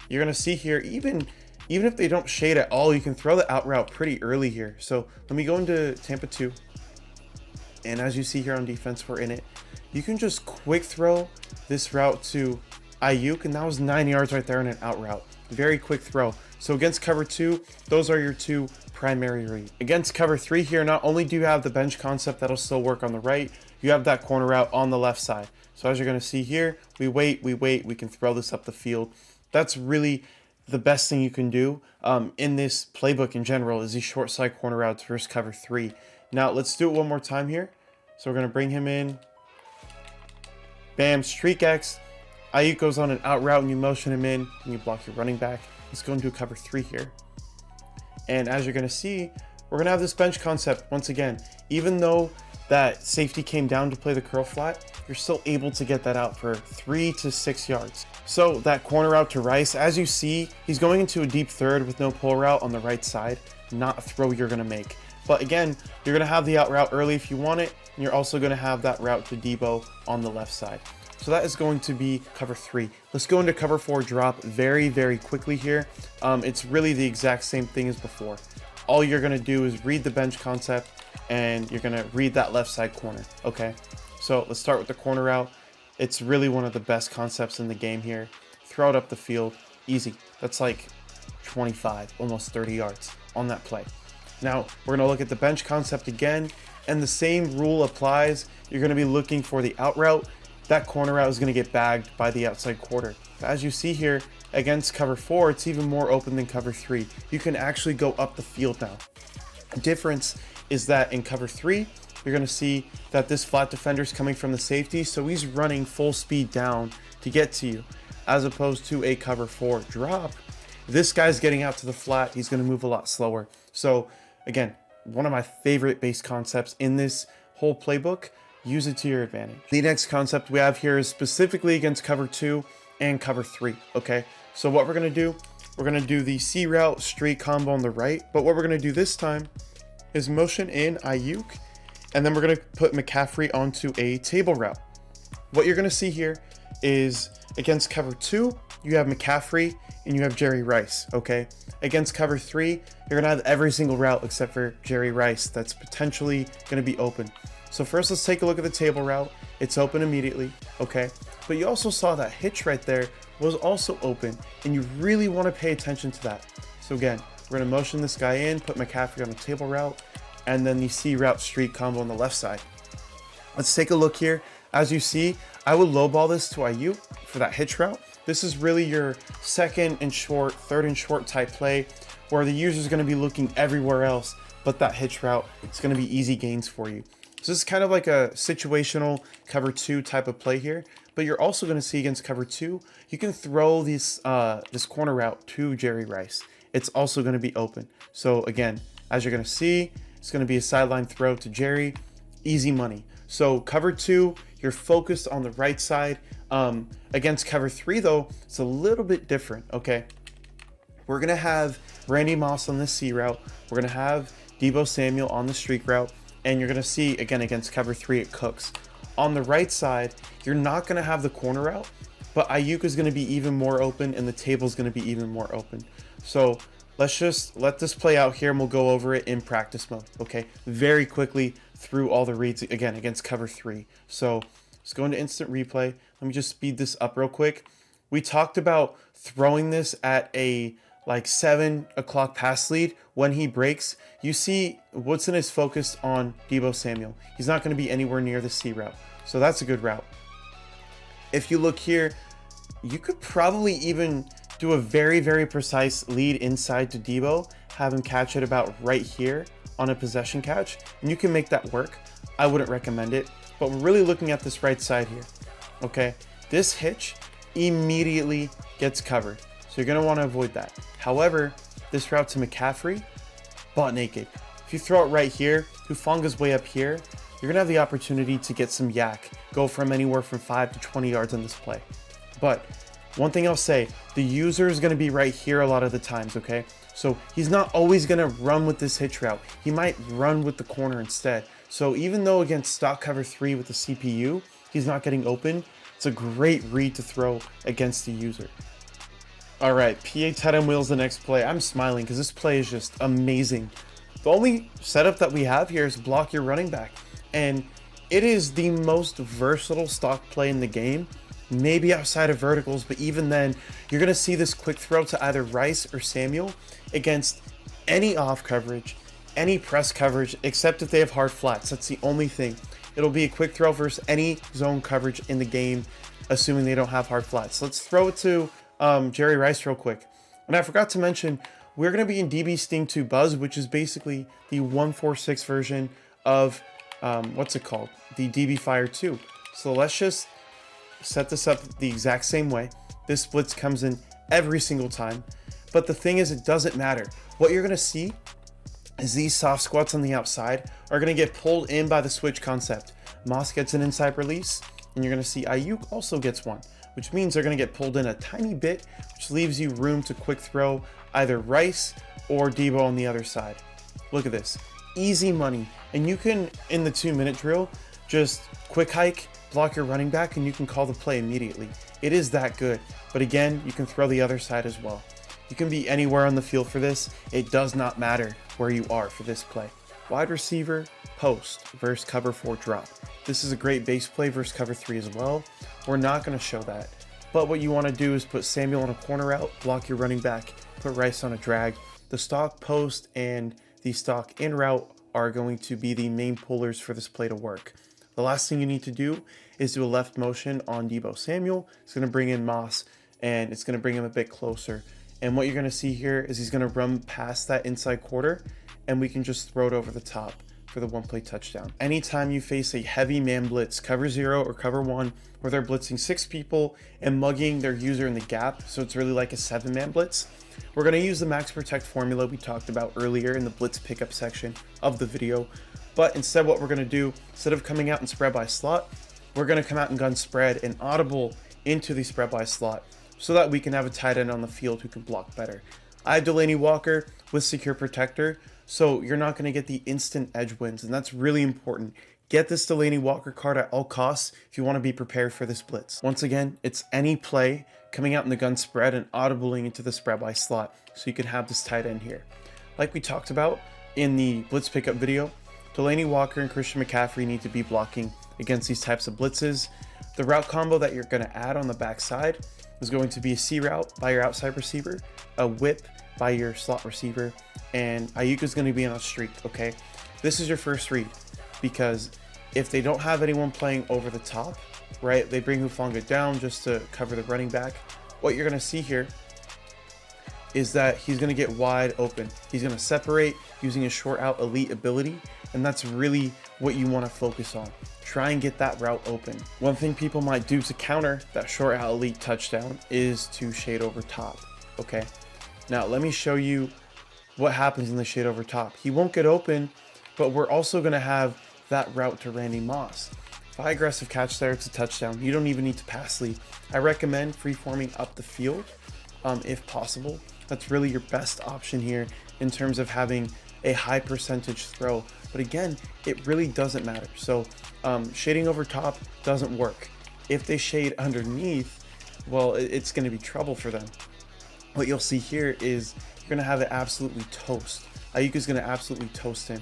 you're going to see here, even if they don't shade at all, you can throw the out route pretty early here. So let me go into Tampa 2. And as you see here on defense, we're in it. You can just quick throw this route to Ayuk, and that was 9 yards right there in an out route. Very quick throw. So against cover 2, those are your 2 primary read. Against cover 3 here, not only do you have the bench concept that'll still work on the right, you have that corner route on the left side. So as you're going to see here, we wait, we can throw this up the field. That's really the best thing you can do in this playbook in general, is these short side corner routes versus cover 3. Now let's do it one more time here. So we're going to bring him in. Bam, streak X. Ayuk goes on an out route and you motion him in and you block your running back. Let's go into cover 3 here. And as you're going to see, we're going to have this bench concept once again. Even though that safety came down to play the curl flat, you're still able to get that out for 3 to 6 yards. So that corner out to Rice, as you see, he's going into a deep third with no pull route on the right side. Not a throw you're going to make. But again, you're going to have the out route early if you want it. And you're also going to have that route to Debo on the left side. So that is going to be cover 3. Let's go into cover 4 drop very, very quickly here. It's really the exact same thing as before. All you're going to do is read the bench concept and you're going to read that left side corner. Okay, so let's start with the corner route. It's really one of the best concepts in the game here. Throw it up the field, easy. That's like 25, almost 30 yards on that play. Now we're going to look at the bench concept again, and the same rule applies. You're going to be looking for the out route. That corner route is going to get bagged by the outside quarter. As you see here, against cover 4, it's even more open than cover 3. You can actually go up the field now. The difference is that in cover 3, you're going to see that this flat defender is coming from the safety, so he's running full speed down to get to you, as opposed to a cover 4 drop. This guy's getting out to the flat, he's going to move a lot slower. So again, one of my favorite base concepts in this whole playbook. Use it to your advantage. The next concept we have here is specifically against cover 2 and cover 3. Okay, so what we're going to do, we're going to do the C route straight combo on the right, but what we're going to do this time is motion in Ayuk, and then we're going to put McCaffrey onto a table route. What you're going to see here is against cover 2, you have McCaffrey and you have Jerry Rice. Okay, against cover 3, you're going to have every single route except for Jerry Rice that's potentially going to be open. So first, let's take a look at the table route. It's open immediately, okay? But you also saw that hitch right there was also open, and you really want to pay attention to that. So again, we're going to motion this guy in, put McCaffrey on the table route, and then the C route street combo on the left side. Let's take a look here. As you see, I would lowball this to Ayuk for that hitch route. This is really your second and short, third and short type play, where the user is going to be looking everywhere else, but that hitch route, it's going to be easy gains for you. So this is kind of like a situational cover 2 type of play here, but you're also going to see against cover 2, you can throw this corner route to Jerry Rice. It's also going to be open. So again, as you're going to see, it's going to be a sideline throw to Jerry, easy money. So cover 2, you're focused on the right side. Against cover 3 though, it's a little bit different. Okay, we're going to have Randy Moss on the C route. We're going to have Debo Samuel on the streak route. And you're going to see, again, against cover 3, it cooks. On the right side, you're not going to have the corner out, but Ayuk is going to be even more open, and the table is going to be even more open. So let's just let this play out here, and we'll go over it in practice mode, okay? Very quickly through all the reads, again, against cover 3. So let's go into instant replay. Let me just speed this up real quick. We talked about throwing this at a like 7 o'clock pass lead. When he breaks, you see Woodson is focused on Debo Samuel. He's not going to be anywhere near the C route. So that's a good route. If you look here, you could probably even do a very, very precise lead inside to Debo, have him catch it about right here on a possession catch, and you can make that work. I wouldn't recommend it, but we're really looking at this right side here. Okay, this hitch immediately gets covered. So you're going to want to avoid that. However, this route to McCaffrey, butt naked, If you throw it right here, Hufanga's way up here, you're gonna have the opportunity to get some yak, go from anywhere from 5 to 20 yards on this play. But one thing I'll say, the user is gonna be right here a lot of the times, okay? So he's not always gonna run with this hitch route. He might run with the corner instead. So even though against stock cover 3 with the CPU, he's not getting open, it's a great read to throw against the user. All right, PA tight end wheels the next play. I'm smiling because this play is just amazing. The only setup that we have here is block your running back. And it is the most versatile stock play in the game, maybe outside of verticals, but even then, you're gonna see this quick throw to either Rice or Samuel against any off coverage, any press coverage, except if they have hard flats. That's the only thing. It'll be a quick throw versus any zone coverage in the game, assuming they don't have hard flats. Let's throw it to Jerry Rice real quick. And I forgot to mention, we're going to be in DB Sting 2 Buzz, which is basically the 146 version of, what's it called? The DB Fire 2. So let's just set this up the exact same way. This blitz comes in every single time. But the thing is, it doesn't matter. What you're going to see is these soft squats on the outside are going to get pulled in by the switch concept. Moss gets an inside release, and you're going to see Ayuk also gets one, which means they're going to get pulled in a tiny bit, which leaves you room to quick throw either Rice or Debo on the other side. Look at this. Easy money. And you can, in the 2-minute drill, just quick hike, block your running back, and you can call the play immediately. It is that good. But again, you can throw the other side as well. You can be anywhere on the field for this. It does not matter where you are for this play. Wide receiver, post versus cover 4 drop. This is a great base play versus cover 3 as well. We're not going to show that. But what you want to do is put Samuel on a corner route, block your running back, put Rice on a drag. The stock post and the stock in route are going to be the main pullers for this play to work. The last thing you need to do is do a left motion on Debo Samuel. It's going to bring in Moss, and it's going to bring him a bit closer. And what you're going to see here is he's going to run past that inside quarter, and we can just throw it over the top for the 1-play touchdown. Anytime you face a heavy man blitz, cover 0 or cover 1, where they're blitzing 6 people and mugging their user in the gap, so it's really like a 7-man blitz, we're going to use the max protect formula we talked about earlier in the blitz pickup section of the video. But instead, what we're going to do, instead of coming out and spread by slot, we're going to come out and gun spread and audible into the spread by slot, so that we can have a tight end on the field who can block better. I have Delaney Walker with Secure Protector, so you're not going to get the instant edge wins, and that's really important. Get this Delaney Walker card at all costs if you want to be prepared for this blitz. Once again, it's any play coming out in the gun spread and audibling into the spread by slot, so you can have this tight end here. Like we talked about in the blitz pickup video, Delaney Walker and Christian McCaffrey need to be blocking against these types of blitzes. The route combo that you're going to add on the backside is going to be a C route by your outside receiver, a whip by your slot receiver, and Ayuk is going to be on a streak, okay? This is your first read, because if they don't have anyone playing over the top, right, they bring Hufanga down just to cover the running back. What you're going to see here is that he's going to get wide open. He's going to separate using a short out elite ability, and that's really what you want to focus on. Try and get that route open. One thing people might do to counter that short out elite touchdown is to shade over top, okay? Now, let me show you what happens in the shade over top. He won't get open, but we're also going to have that route to Randy Moss. If I aggressive catch there, it's a touchdown. You don't even need to pass lead. I recommend free-forming up the field if possible. That's really your best option here in terms of having a high percentage throw. But again, it really doesn't matter. So shading over top doesn't work. If they shade underneath, well, it's going to be trouble for them. What you'll see here is you're going to have it absolutely toast. Ayuk is going to absolutely toast him.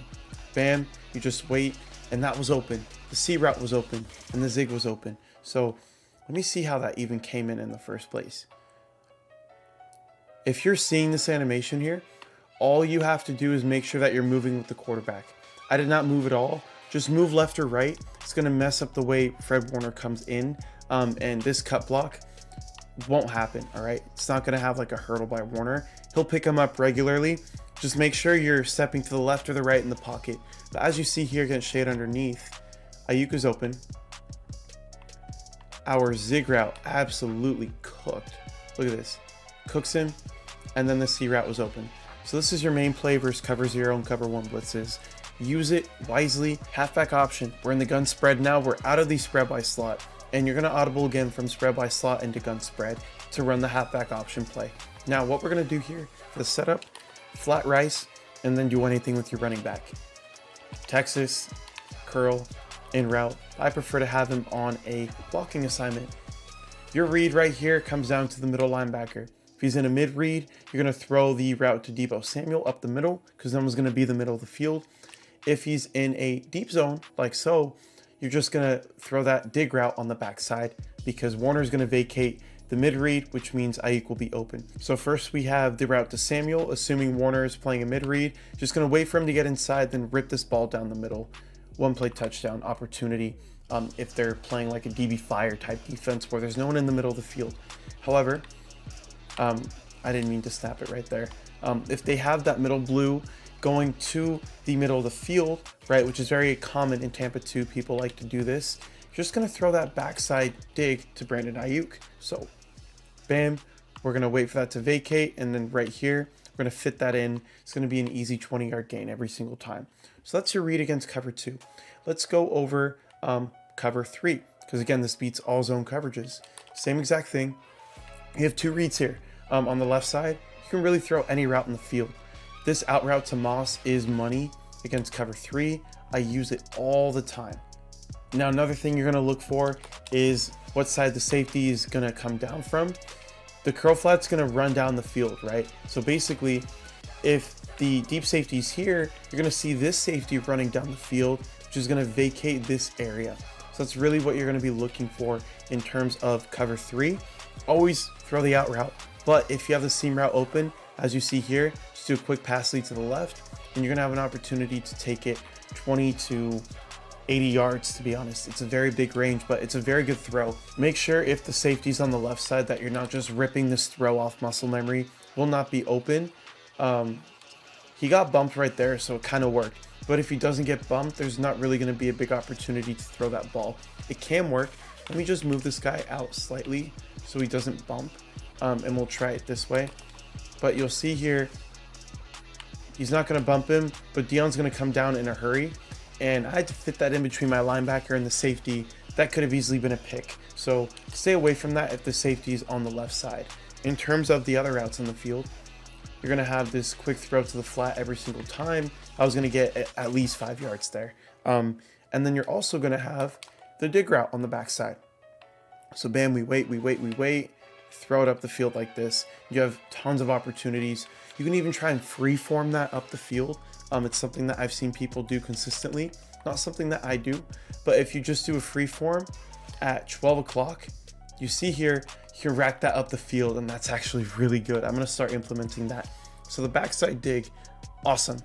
Bam, you just wait, and that was open. The C route was open, and the zig was open. So let me see how that even came in the first place. If you're seeing this animation here, all you have to do is make sure that you're moving with the quarterback. I did not move at all. Just move left or right. It's going to mess up the way Fred Warner comes in, and this cut block won't happen, all right? It's not going to have like a hurdle by Warner. He'll pick him up regularly. Just make sure you're stepping to the left or the right in the pocket. But as you see here against shade underneath, Ayuk is open. Our zig route absolutely cooked. Look at this. Cooks him, and then the C route was open. So this is your main play versus cover 0 and cover 1 blitzes. Use it wisely. Halfback option. We're in the gun spread now. We're out of the spread by slot. And you're going to audible again from spread by slot into gun spread to run the halfback option play. Now what we're going to do here for the setup, flat rice, and then do anything with your running back. Texas, curl, in route. I prefer to have him on a blocking assignment. Your read right here comes down to the middle linebacker. If he's in a mid read, you're going to throw the route to Deebo Samuel up the middle because that one's going to be the middle of the field. If he's in a deep zone, like so, you're just going to throw that dig route on the backside because Warner's going to vacate the mid read, which means Ayuk will be open. So first we have the route to Samuel, assuming Warner is playing a mid read. Just going to wait for him to get inside, then rip this ball down the middle. One play touchdown opportunity if they're playing like a DB Fire type defense where there's no one in the middle of the field. However, I didn't mean to snap it right there. If they have that middle blue going to the middle of the field, right, which is very common in Tampa 2, people like to do this, you're just going to throw that backside dig to Brandon Ayuk. So, bam, we're going to wait for that to vacate, and then right here, we're going to fit that in. It's going to be an easy 20-yard gain every single time. So that's your read against cover 2. Let's go over cover 3, because again, this beats all zone coverages. Same exact thing. You have 2 reads here. On the left side, you can really throw any route in the field. This out route to Moss is money against cover 3. I use it all the time. Now, another thing you're going to look for is what side the safety is going to come down from. The curl flat's going to run down the field, right? So basically, if the deep safety is here, you're going to see this safety running down the field, which is going to vacate this area. So that's really what you're going to be looking for in terms of cover 3. Always throw the out route. But if you have the seam route open, as you see here, just do a quick pass lead to the left, and you're going to have an opportunity to take it 20 to 80 yards, to be honest. It's a very big range, but it's a very good throw. Make sure if the safety's on the left side that you're not just ripping this throw off muscle memory. Will not be open. He got bumped right there, so it kind of worked. But if he doesn't get bumped, there's not really going to be a big opportunity to throw that ball. It can work. Let me just move this guy out slightly so he doesn't bump, and we'll try it this way. But you'll see here, he's not going to bump him, but Deion's going to come down in a hurry. And I had to fit that in between my linebacker and the safety. That could have easily been a pick. So stay away from that if the safety is on the left side. In terms of the other routes in the field, you're going to have this quick throw to the flat every single time. I was going to get at least 5 yards there. And then you're also going to have the dig route on the backside. So bam, we wait, throw it up the field like this. You have tons of opportunities. You can even try and freeform that up the field. It's something that I've seen people do consistently. Not something that I do, but if you just do a free form at 12 o'clock, you see here, you can rack that up the field, and that's actually really good. I'm going to start implementing that. So the backside dig, awesome.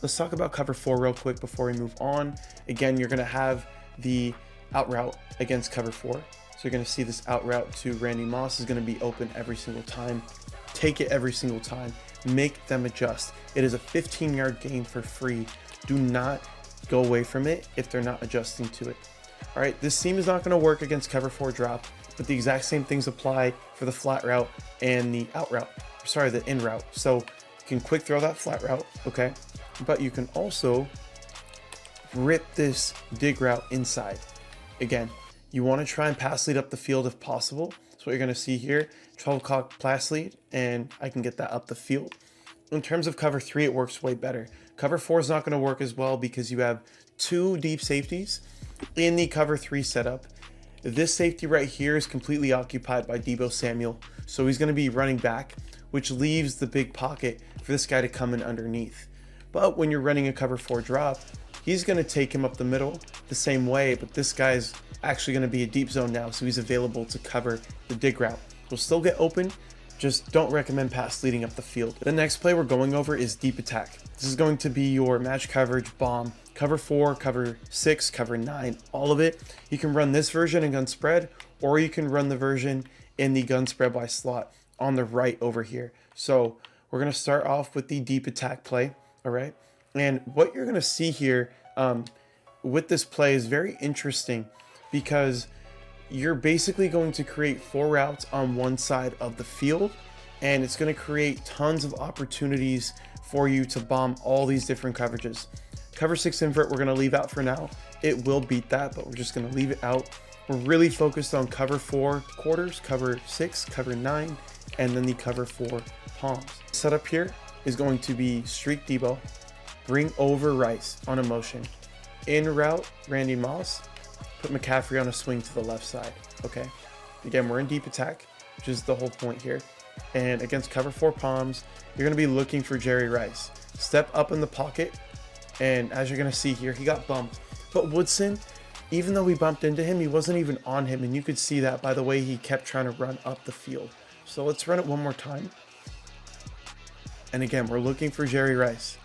Let's talk about cover 4 real quick before we move on. Again, you're going to have the out route against cover 4. So you're going to see this out route to Randy Moss is going to be open every single time. Take it every single time. Make them adjust. It is a 15-yard gain for free. Do not go away from it if they're not adjusting to it. All right, this seam is not going to work against cover 4 drop, but the exact same things apply for the flat route and the out route. Sorry, the in route. So you can quick throw that flat route, okay? But you can also rip this dig route inside. Again, you want to try and pass lead up the field if possible. That's what you're going to see here. 12 o'clock pass lead, and I can get that up the field. In terms of cover 3, it works way better. Cover 4 is not going to work as well because you have 2 deep safeties in the cover 3 setup. This safety right here is completely occupied by Deebo Samuel, so he's going to be running back, which leaves the big pocket for this guy to come in underneath. But when you're running a cover 4 drop, he's going to take him up the middle the same way, but this guy's actually going to be a deep zone now, so he's available to cover the dig route. He'll still get open, just don't recommend pass leading up the field. The next play we're going over is deep attack. This is going to be your match coverage bomb. Cover 4, cover 6, cover 9, all of it. You can run this version in gun spread, or you can run the version in the gun spread by slot on the right over here. So we're going to start off with the deep attack play, all right? And what you're going to see here with this play is very interesting because you're basically going to create 4 routes on one side of the field, and it's going to create tons of opportunities for you to bomb all these different coverages. Cover 6 invert, we're going to leave out for now. It will beat that, but we're just going to leave it out. We're really focused on cover 4 quarters, cover 6, cover 9, and then the cover 4 palms. Setup here is going to be streak Debo, bring over Rice on a motion, in route Randy Moss, put McCaffrey on a swing to the left side. Okay, again, we're in deep attack, which is the whole point here. And against cover 4 palms, you're going to be looking for Jerry Rice. Step up in the pocket, and as you're going to see here, he got bumped. But Woodson, even though we bumped into him, he wasn't even on him, and you could see that by the way he kept trying to run up the field. So let's run it one more time. And again, we're looking for Jerry Rice.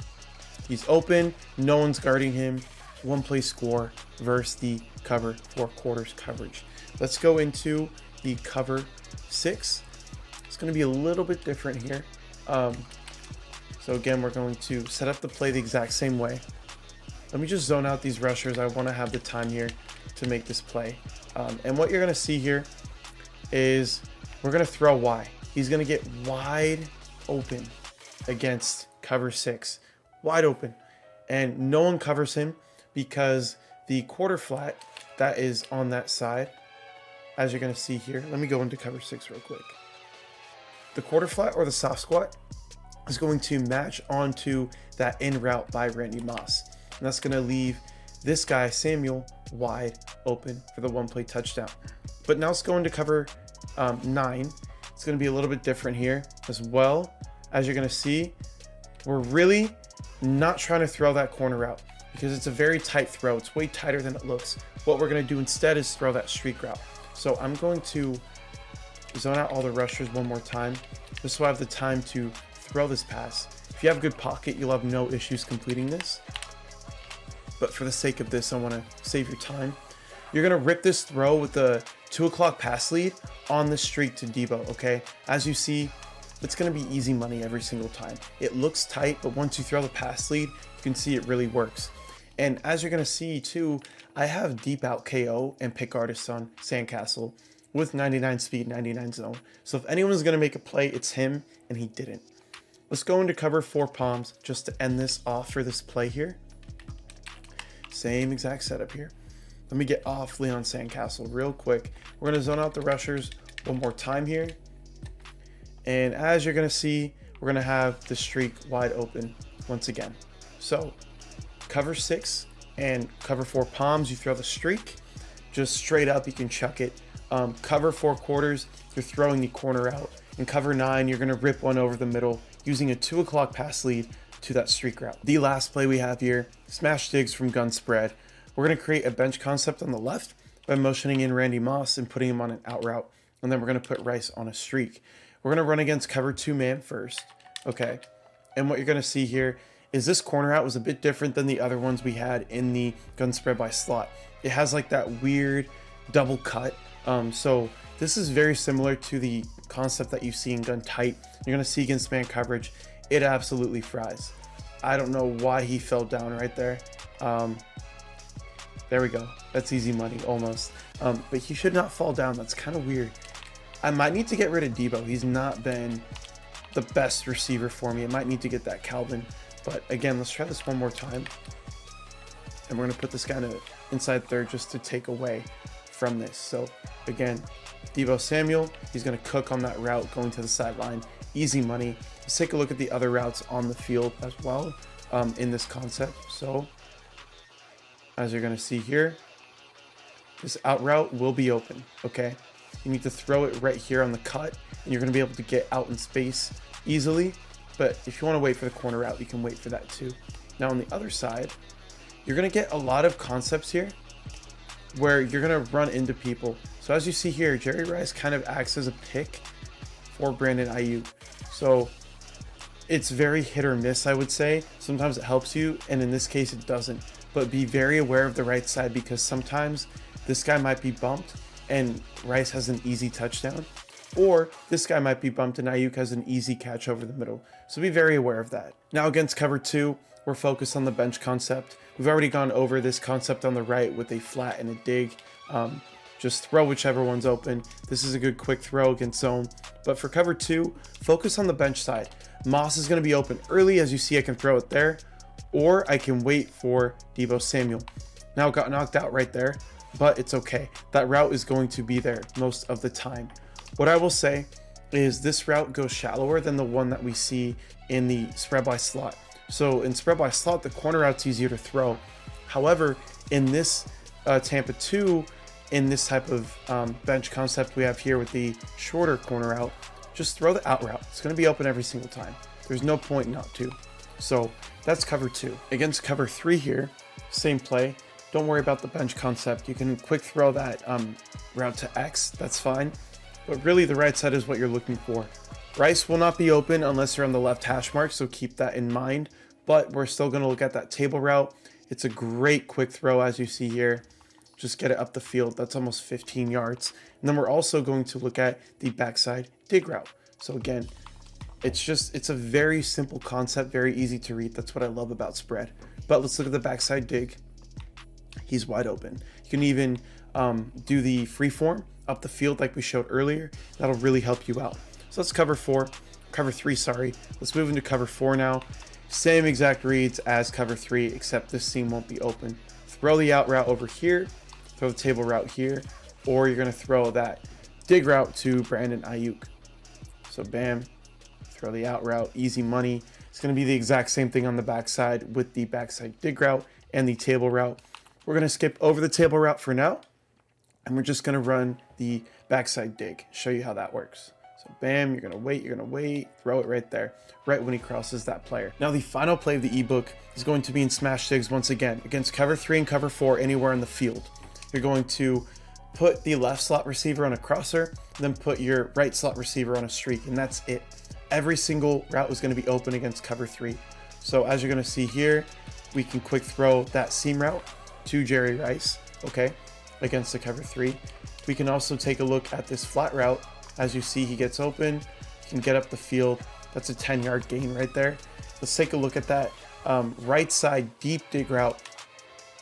He's open, no one's guarding him. One play score versus the cover 4 quarters coverage. Let's go into the cover 6. It's going to be a little bit different here. So again, we're going to set up the play the exact same way. Let me just zone out these rushers. I want to have the time here to make this play. And what you're going to see here is we're going to throw Y. He's going to get wide open against cover 6. Wide open. And no one covers him because the quarter flat that is on that side, as you're going to see here, let me go into cover 6 real quick. The quarter flat or the soft squat is going to match onto that in route by Randy Moss. And that's going to leave this guy, Samuel, wide open for the 1 play touchdown. But now let's go into cover 9. It's going to be a little bit different here as well. As you're going to see, we're really not trying to throw that corner route because it's a very tight throw. It's way tighter than it looks. What we're going to do instead is throw that streak route. So I'm going to zone out all the rushers one more time. This will have the time to throw this pass. If you have good pocket, you'll have no issues completing this. But for the sake of this, I want to save your time. You're going to rip this throw with the 2 o'clock pass lead on the streak to Debo, okay? As you see, it's going to be easy money every single time. It looks tight, but once you throw the pass lead, you can see it really works. And as you're going to see too, I have deep out KO and pick artist on Sandcastle with 99 speed, 99 zone. So if anyone's going to make a play, it's him, and he didn't. Let's go into cover 4 palms just to end this off for this play here. Same exact setup here. Let me get off Leon Sandcastle real quick. We're going to zone out the rushers one more time here. And as you're going to see, we're going to have the streak wide open once again. So cover 6 and cover 4 palms, you throw the streak. Just straight up, you can chuck it. Cover 4 quarters, you're throwing the corner out. In cover 9, you're going to rip one over the middle using a 2 o'clock pass lead to that streak route. The last play we have here, smash digs from gun spread. We're going to create a bench concept on the left by motioning in Randy Moss and putting him on an out route. And then we're going to put Rice on a streak. We're going to run against cover 2 man first. Okay. And what you're going to see here is this corner out was a bit different than the other ones we had in the gun spread by slot. It has like that weird double cut. So this is very similar to the concept that you see in gun tight. You're going to see against man coverage. It absolutely fries. I don't know why he fell down right there. There we go. That's easy money almost. But he should not fall down. That's kind of weird. I might need to get rid of Debo. He's not been the best receiver for me. I might need to get that Calvin. But again, let's try this one more time. And we're going to put this guy in inside third just to take away from this. So again, Debo Samuel, he's going to cook on that route going to the sideline. Easy money. Let's take a look at the other routes on the field as well in this concept. So as you're going to see here, this out route will be open, okay? You need to throw it right here on the cut, and you're going to be able to get out in space easily. But if you want to wait for the corner route, you can wait for that too. Now on the other side, you're going to get a lot of concepts here where you're going to run into people. So as you see here, Jerry Rice kind of acts as a pick for Brandon Ayuk. So it's very hit or miss, I would say. Sometimes it helps you, and in this case it doesn't. But be very aware of the right side because sometimes this guy might be bumped and Rice has an easy touchdown, or this guy might be bumped and Ayuk has an easy catch over the middle. So be very aware of that. Now against cover 2, we're focused on the bench concept. We've already gone over this concept on the right with a flat and a dig. just throw whichever one's open. This is a good quick throw against zone. But for cover 2, focus on the bench side. Moss is going to be open early. As you see, I can throw it there, or I can wait for Deebo Samuel. Now it got knocked out right there, but it's okay. That route is going to be there most of the time. What I will say is this route goes shallower than the one that we see in the spread by slot. So in spread by slot, the corner route's easier to throw. However, in this Tampa 2, in this type of bench concept we have here with the shorter corner route, just throw the out route. It's going to be open every single time. There's no point not to. So that's cover 2. Against cover 3 here, same play. Don't worry about the bench concept. You can quick throw that route to X. That's fine. But really the right side is what you're looking for. Rice will not be open unless you're on the left hash mark, so keep that in mind. But we're still going to look at that table route. It's a great quick throw, as you see here. Just get it up the field. That's almost 15 yards. And then we're also going to look at the backside dig route. So again, it's a very simple concept, very easy to read. That's what I love about spread. But let's look at the backside dig. He's wide open. You can even do the free form up the field like we showed earlier. That'll really help you out. So let's cover 3, sorry. Let's move into cover 4 now. Same exact reads as cover 3, except this seam won't be open. Throw the out route over here, throw the table route here, or you're gonna throw that dig route to Brandon Ayuk. So bam, throw the out route, easy money. It's gonna be the exact same thing on the backside with the backside dig route and the table route. We're gonna skip over the table route for now, and we're just gonna run the backside dig, show you how that works. So bam, you're gonna wait, throw it right there, right when he crosses that player. Now the final play of the ebook is going to be in smash digs once again, against cover 3 and cover 4 anywhere in the field. You're going to put the left slot receiver on a crosser, then put your right slot receiver on a streak, and that's it. Every single route is gonna be open against cover 3. So as you're gonna see here, we can quick throw that seam route to Jerry Rice, okay, against the cover 3. We can also take a look at this flat route. As you see, he gets open, he can get up the field. That's a 10-yard gain right there. Let's take a look at that right side deep dig route.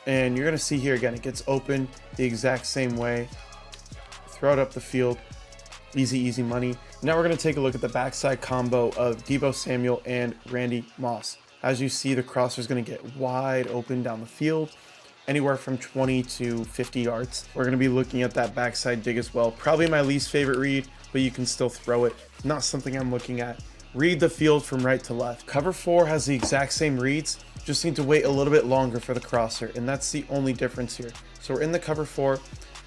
And you're gonna see here again, it gets open the exact same way. Throw it up the field, easy money. Now we're gonna take a look at the backside combo of Deebo Samuel and Randy Moss. As you see, the crosser is gonna get wide open down the field, anywhere from 20 to 50 yards. We're gonna be looking at that backside dig as well. Probably my least favorite read, but you can still throw it. Not something I'm looking at. Read the field from right to left. Cover 4 has the exact same reads, just need to wait a little bit longer for the crosser, and that's the only difference here. So we're in the cover 4,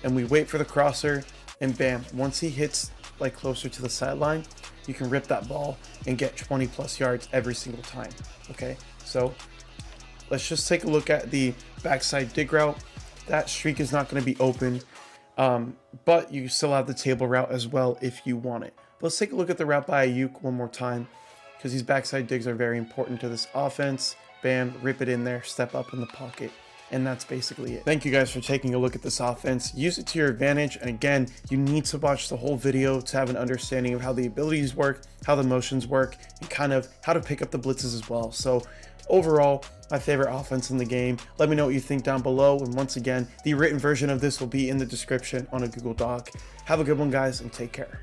and we wait for the crosser, and bam, once he hits like closer to the sideline, you can rip that ball and get 20 plus yards every single time. Okay, so let's just take a look at the backside dig route. That streak is not going to be open, but you still have the table route as well if you want it. But let's take a look at the route by Ayuk one more time, because these backside digs are very important to this offense. Bam, rip it in there, step up in the pocket. And that's basically it. Thank you guys for taking a look at this offense. Use it to your advantage. And again, you need to watch the whole video to have an understanding of how the abilities work, how the motions work, and kind of how to pick up the blitzes as well. So overall, my favorite offense in the game. Let me know what you think down below. And once again, the written version of this will be in the description on a Google Doc. Have a good one, guys, and take care.